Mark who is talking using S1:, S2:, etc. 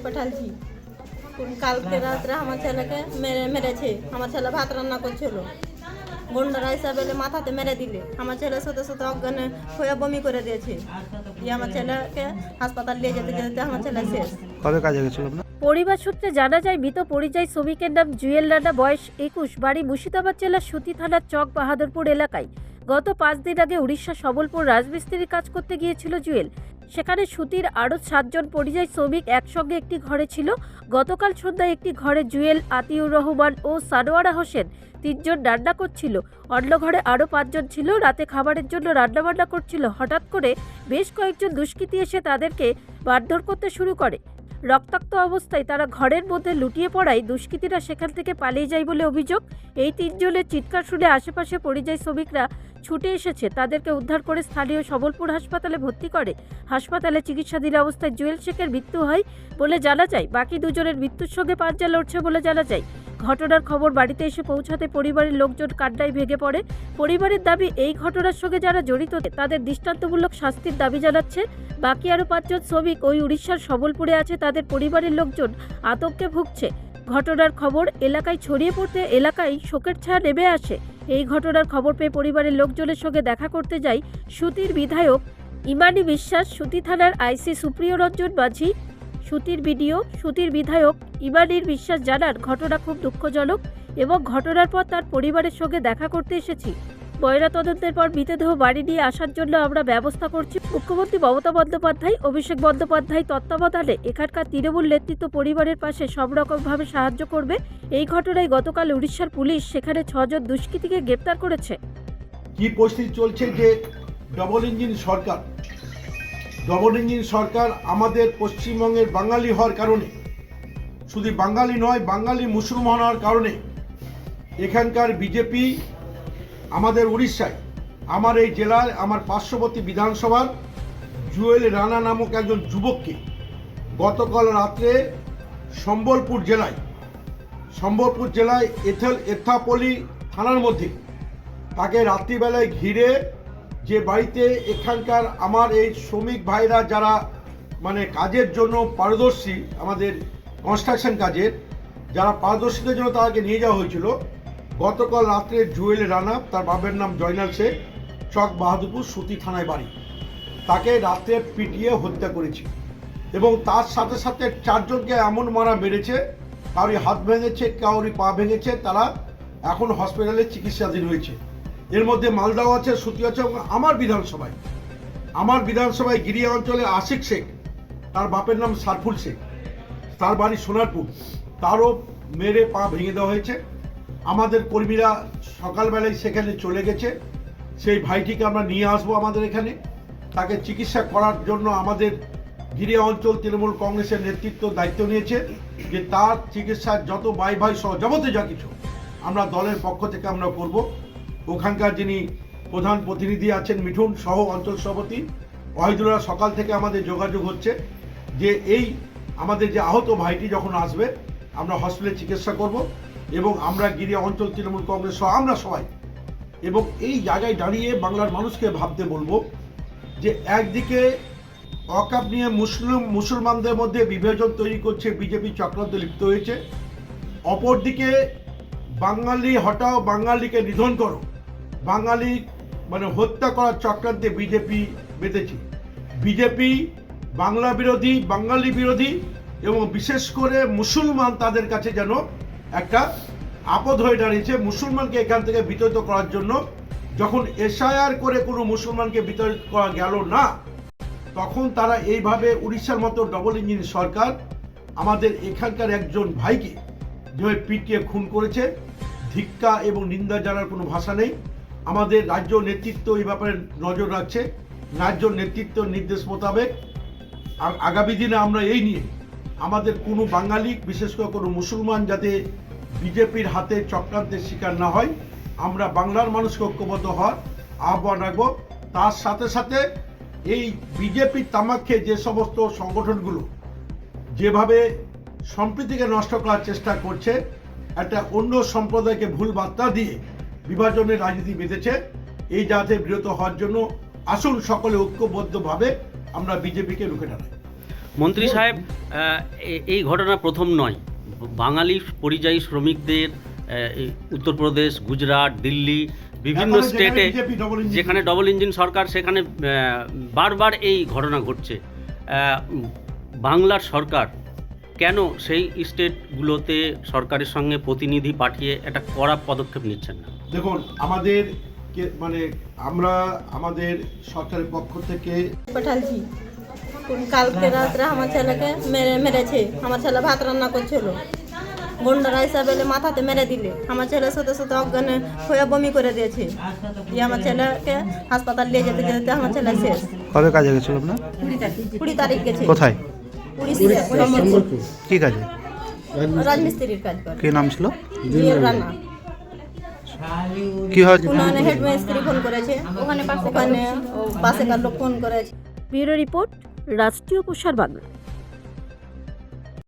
S1: পাঠালছি। কালকে রাত্রে আমার ছেলেকে মেরেছে। আমার ছেলে ভাত রান্না করছিল, গুন্ডারা হিসাবে মাথাতে মেরে দিলে আমার ছেলে সাথে সাথে অজ্ঞান হয়ে বমি করে দিয়েছে। দিয়ে আমার ছেলেকে হাসপাতাল নিয়ে যেতে যেতে আমার ছেলে শেষ।
S2: কবে কাজে গেছিল আপনার?
S3: পরিবার সূত্রে জানা যায় মৃত পরিযায়ী শ্রমিকের নাম জুয়েল রানা, বয়স 21, বাড়ি মুর্শিদাবাদ জেলার সুতি থানার চক বাহাদুরপুর এলাকায়। গত 5 দিন আগে উড়িষ্যা সবলপুর রাজমিস্ত্রির কাজ করতে গিয়েছিল জুয়েল। সেখানে সুতির আরও 7 জন পরিযায়ী শ্রমিক একসঙ্গে একটি ঘরে ছিল। গতকাল সন্ধ্যায় একটি ঘরে জুয়েল, আতিউর রহমান ও সানোয়ারা হোসেন 3 জন রান্না করছিল। অন্য ঘরে আরও 5 জন ছিল, রাতে খাবারের জন্য রান্নাবান্না করছিল। হঠাৎ করে বেশ কয়েকজন দুষ্কৃতী এসে তাদেরকে মারধর করতে শুরু করে। রক্তাক্ত অবস্থায় তারা ঘরের মধ্যে লুটিয়ে পড়ায় দুষ্কৃতীরা সেখান থেকে পালিয়ে যায় বলে অভিযোগ। এই 3 জনের চিৎকার শুনে আশেপাশে পরিযায়ী শ্রমিকরা ছুটে এসেছে। তাদেরকে উদ্ধার করে স্থানীয় সবলপুর হাসপাতালে ভর্তি করে। হাসপাতালে চিকিৎসাধীন অবস্থায় জুয়েল শেখের মৃত্যু হয় বলে জানা যায়। বাকি 2 জনের মৃত্যুর সঙ্গে পাঞ্জা লড়ছে বলে জানা যায়। ঘটনার খবর বাড়িতে এসে পৌঁছাতে পরিবারের লোকজন কান্নায় ভেঙে পড়ে। পরিবারের দাবি, এই ঘটনার সঙ্গে যারা জড়িত তাদের দৃষ্টান্তমূলক শাস্তির দাবি জানাচ্ছে। বাকি আরও 5 জন শ্রমিক ওই উড়িষ্যার সবলপুরে আছে, তাদের পরিবারের লোকজন আতঙ্কে ভুগছে। ঘটনার খবর এলাকায় ছড়িয়ে পড়তে এলাকায় শোকের ছায়া নেমে আসে। এই ঘটনার খবর পেয়ে পরিবারের লোকজনের সঙ্গে দেখা করতে যায় সুতির বিধায়ক ইমানি বিশ্বাস, সুতি থানার আইসি সুপ্রিয় রঞ্জন মাঝি, সুতির বিডিও। সুতির বিধায়ক ইমানির বিশ্বাস জানান, ঘটনা খুব দুঃখজনক এবং ঘটনার পর তার পরিবারের সঙ্গে দেখা করতে এসেছি। ময়নাতদন্তের পর মৃতদেহ বাড়ি নিয়ে আসার জন্য আমরা ব্যবস্থা করছি। মুখ্যমন্ত্রী মমতা বন্দ্যোপাধ্যায়, অভিষেক বন্দ্যোপাধ্যায় তত্ত্বাবধানে এখানকার তৃণমূল নেতৃত্ব পরিবারের পাশে সব রকমভাবে সাহায্য করবে। এই ঘটনায় গতকাল উড়িষ্যার পুলিশ সেখানে 6 জন দুষ্কৃতীকে গ্রেপ্তার করেছে।
S4: কি পরিস্থিতি চলছে যে ডবল ইঞ্জিন সরকার আমাদের পশ্চিমবঙ্গের বাঙালি হওয়ার কারণে, শুধু বাঙালি নয়, বাঙালি মুসলমান হওয়ার কারণে এখানকার বিজেপি আমাদের উড়িষ্যায়, আমার এই জেলায়, আমার পার্শ্ববর্তী বিধানসভার জুয়েল রানা নামক একজন যুবককে গতকাল রাত্রে সম্বলপুর জেলায় এথাপল্লী থানার মধ্যে তাকে রাত্রিবেলায় ঘিরে, যে বাড়িতে এখানকার আমার এই শ্রমিক ভাইরা যারা মানে কাজের জন্য পারদর্শী, আমাদের কনস্ট্রাকশন কাজের যারা পারদর্শীদের জন্য তাকে নিয়ে যাওয়া হয়েছিল। গতকাল রাত্রে জুয়েল রানা, তার বাবার নাম জয়নাল শেখ, চক বাহাদুরপুর সুতি থানায় বাড়ি, তাকে রাত্রে পিটিয়ে হত্যা করেছে এবং তার সাথে সাথে 4 জনকে এমন মারা মেরেছে, কারোর হাত ভেঙেছে, কারোর পা ভেঙেছে, তারা এখন হসপিটালে চিকিৎসাধীন হয়েছে। এর মধ্যে মালদাও আছে, সুতি আছে এবং আমার বিধানসভায় গিরিয়া অঞ্চলে আশিক শেখ, তার বাপের নাম সারফুল শেখ, তার বাড়ি সোনারপুর, তারও মেরে পা ভেঙে দেওয়া হয়েছে। আমাদের কর্মীরা সকালবেলায় সেখানে চলে গেছে, সেই ভাইটিকে আমরা নিয়ে আসবো আমাদের এখানে, তাকে চিকিৎসা করার জন্য আমাদের গিরিয়া অঞ্চল তৃণমূল কংগ্রেসের নেতৃত্ব দায়িত্ব নিয়েছে যে তার চিকিৎসার যত ভাই সহ যাবতীয় যা কিছু আমরা দলের পক্ষ থেকে আমরা করব। ওখানকার যিনি প্রধান প্রতিনিধি আছেন মিঠুন সহ অঞ্চল সভাপতি ওয়াহিদুল্লাহ, সকাল থেকে আমাদের যোগাযোগ হচ্ছে যে এই আমাদের যে আহত ভাইটি যখন আসবে আমরা হসপিটালে চিকিৎসা করব এবং আমরা গিরিয়া অঞ্চল তৃণমূল কংগ্রেস সহ আমরা সবাই, এবং এই জায়গায় দাঁড়িয়ে বাংলার মানুষকে ভাবতে বলবো যে একদিকে ওয়াকফ নিয়ে মুসলমানদের মধ্যে বিভাজন তৈরি করছে বিজেপি, চক্রান্ত লিপ্ত হয়েছে। অপরদিকে বাঙালি হটাও, বাঙালিকে নিধন করো, বাঙালি মানে হত্যা করার চক্রান্তে বিজেপি বেঁধেছে। বিজেপি বাংলা বিরোধী, বাঙালি বিরোধী এবং বিশেষ করে মুসলমান তাদের কাছে যেন একটা আপদ হয়ে দাঁড়িয়েছে। মুসলমানকে এখান থেকে বিতাড়িত করার জন্য যখন এসআইআর করে কোনো মুসলমানকে বিতাড়িত করা গেল না, তখন তারা এইভাবে উড়িষ্যার মতো ডবল ইঞ্জিন সরকার আমাদের এখানকার একজন ভাইকে যেভাবে পিটিয়ে খুন করেছে, ধিক্কা এবং নিন্দা জানার কোনো ভাষা নেই। আমাদের রাজ্য নেতৃত্ব এই ব্যাপারে নজর রাখছে। রাজ্য নেতৃত্ব নির্দেশ মোতাবেক আগামী দিনে আমরা এই নিয়ে আমাদের কোনো বাঙালি, বিশেষ করে কোনো মুসলমান যাতে বিজেপির হাতে চক্রান্তের শিকার না হয়, আমরা বাংলার মানুষকে ঐক্যবদ্ধ হওয়ার আহ্বান রাখব। তার সাথে সাথে এই বিজেপির তামাক খেয়ে যে সমস্ত সংগঠনগুলো যেভাবে সম্প্রীতিকে নষ্ট করার চেষ্টা করছে, একটা অন্য সম্প্রদায়কে ভুল বার্তা দিয়ে বিভাজনের রাজনীতি বেঁধেছে, এই যাতে বিরত হওয়ার জন্য আসুন সকলে ঐক্যবদ্ধভাবে আমরা বিজেপিকে রুখে দাঁড়াই।
S2: মন্ত্রী সাহেব, এই ঘটনা প্রথম নয়। বাঙালি পরিযায়ী শ্রমিকদের এই উত্তরপ্রদেশ, গুজরাট, দিল্লি, বিভিন্ন
S4: এখন যেখানে
S2: স্টেটে
S4: BJP double engine
S2: যেখানে ডবল ইঞ্জিন সরকার, সেখানে বারবার এই ঘটনা ঘটছে। বাংলার সরকার কেন সেই স্টেটগুলোতে সরকারের সঙ্গে প্রতিনিধি পাঠিয়ে একটা কড়া পদক্ষেপ নিচ্ছেন না?
S4: দেখুন, আমাদের মানে আমরা আমাদের সরকারের পক্ষ থেকে
S1: পাঠালছি কালকে রাত্রে আমার ছেলেকে মেরেছে। আমার ছেলে ভাত রান্না করছিল, গুন্ডারা এসে বেলে মাথাতে মেরে দিলে। আমার ছেলে সাথে সাথে অজ্ঞান হয়ে বমি করে দিয়েছে। দিয়ে আমার ছেলেকে হাসপাতাল নিয়ে যেতে যেতে আমার ছেলে শেষ।
S5: কবে কাজে গেছিল আপনার?
S1: 20 তারিখ গেছে।
S5: কোথায়?
S1: সম্বলপুর।
S5: কি কাজে?
S1: রাজমিস্ত্রির কাজ করে।
S5: কি নাম ছিল?
S1: জুয়েল রানা।
S5: কি হয়েছে?
S1: উনানে হেডমিস্ত্রি ফোন করেছে, ওখানে পাশেকার লোক ফোন করেছে।
S3: ব্যুরো রিপোর্ট, রাষ্ট্রীয় প্রসার বাংলা।